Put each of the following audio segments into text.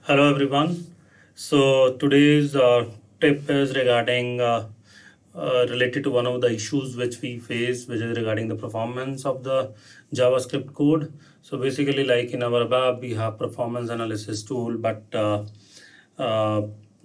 Hello everyone. So today's tip is regarding related to one of the issues which we face, which is regarding the performance of the JavaScript code. So basically, like in our web, we have performance analysis tool, but uh,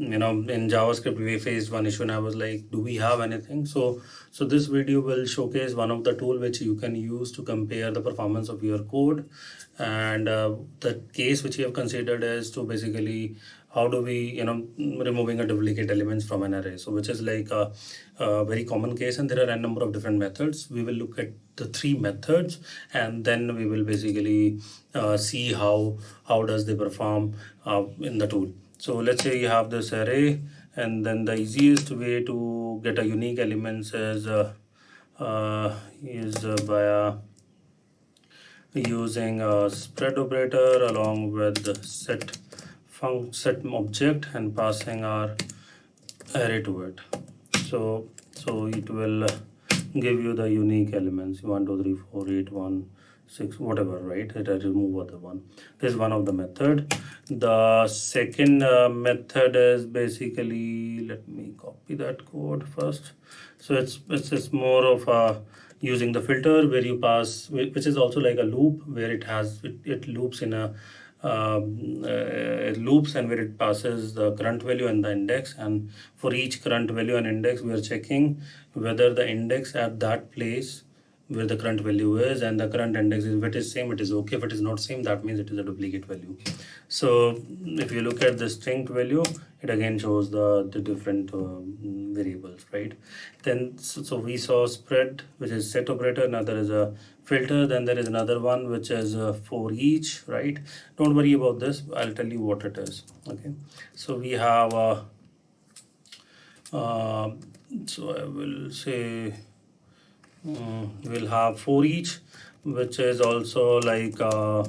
in JavaScript we faced one issue, and I was like, do we have anything? So this video will showcase one of the tool which you can use to compare the performance of your code, and the case which we have considered is to basically how do we removing a duplicate elements from an array, so which is like a very common case, and there are a number of different methods. We will look at the three methods, and then we will basically see how does they perform in the tool. So let's say you have this array, and then the easiest way to get a unique elements is via using a spread operator along with the set object and passing our array to it. So it will give you the unique elements 1 2 3 4 8 1 6 whatever, right? It will remove other one. This is one of the method. The second method is basically, let me copy that code first. So it's more of a using the filter where you pass, which is also like a loop where it loops in a it loops, and where it passes the current value and the index, and for each current value and index we are checking whether the index at that place where the current value is and the current index is, if it is same it is okay, if it is not same that means it is a duplicate value. So if you look at the string value, it again shows the different variables, right? Then so we saw spread, which is set operator. Now there is a filter, then there is another one which is for each, right? Don't worry about this, I'll tell you what it is. Okay, so we have uh, so I will say we'll have for each, which is also like uh,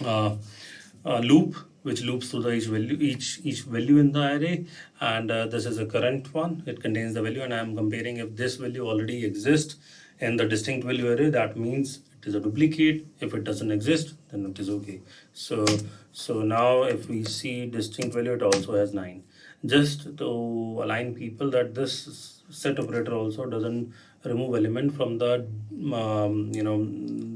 a loop which loops through the each value in the array, and this is a current one. It contains the value, and I am comparing if this value already exists in the distinct value array, that means it is a duplicate. If it doesn't exist, then it is okay. So now if we see distinct value, it also has 9. Just to align people that this set operator also doesn't remove element from the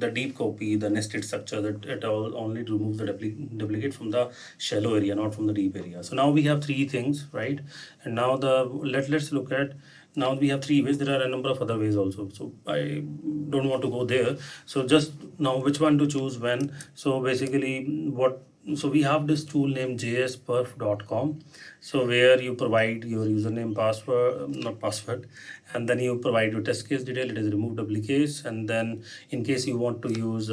the deep copy, the nested structure, that it all only removes the duplicate from the shallow area, not from the deep area. So now we have three things, right? And now let's look at, now we have three ways. There are a number of other ways also, so I don't want to go there. So just now which one to choose when. So basically what, so we have this tool named jsperf.com, so where you provide your username, password, not password, and then you provide your test case detail. It is remove duplicates, and then in case you want to use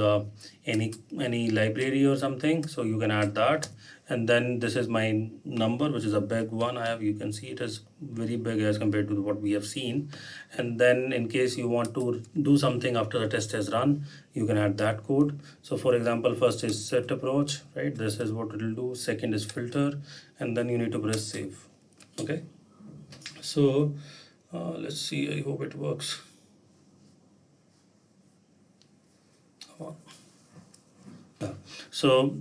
any library or something, so you can add that. And then this is my number, which is a big one I have. You can see it is very big as compared to what we have seen. And then in case you want to do something after the test has run, you can add that code. So for example, first is set approach, right? This is what it will do. Second is filter, and then you need to press save. Okay, so let's see, I hope it works. Yeah. So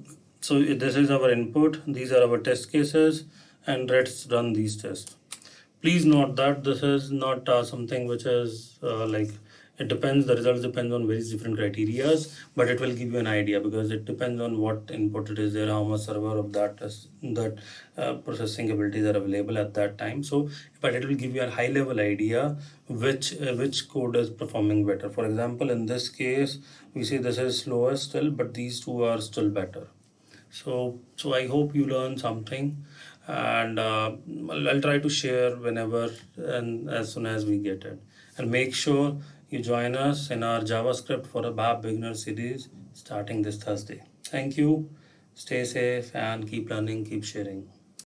this is our input, these are our test cases, and let's run these tests. Please note that this is not something which is like, it depends, the results depends on various different criterias, but it will give you an idea because it depends on what input it is there, how much server of that processing abilities are available at that time. So but it will give you a high level idea which code is performing better. For example, in this case we see this is slower still, but these two are still better. So I hope you learn something, and I'll try to share whenever and as soon as we get it. And make sure you join us in our JavaScript for a BAP beginner series starting this Thursday. Thank you. Stay safe and keep learning, keep sharing.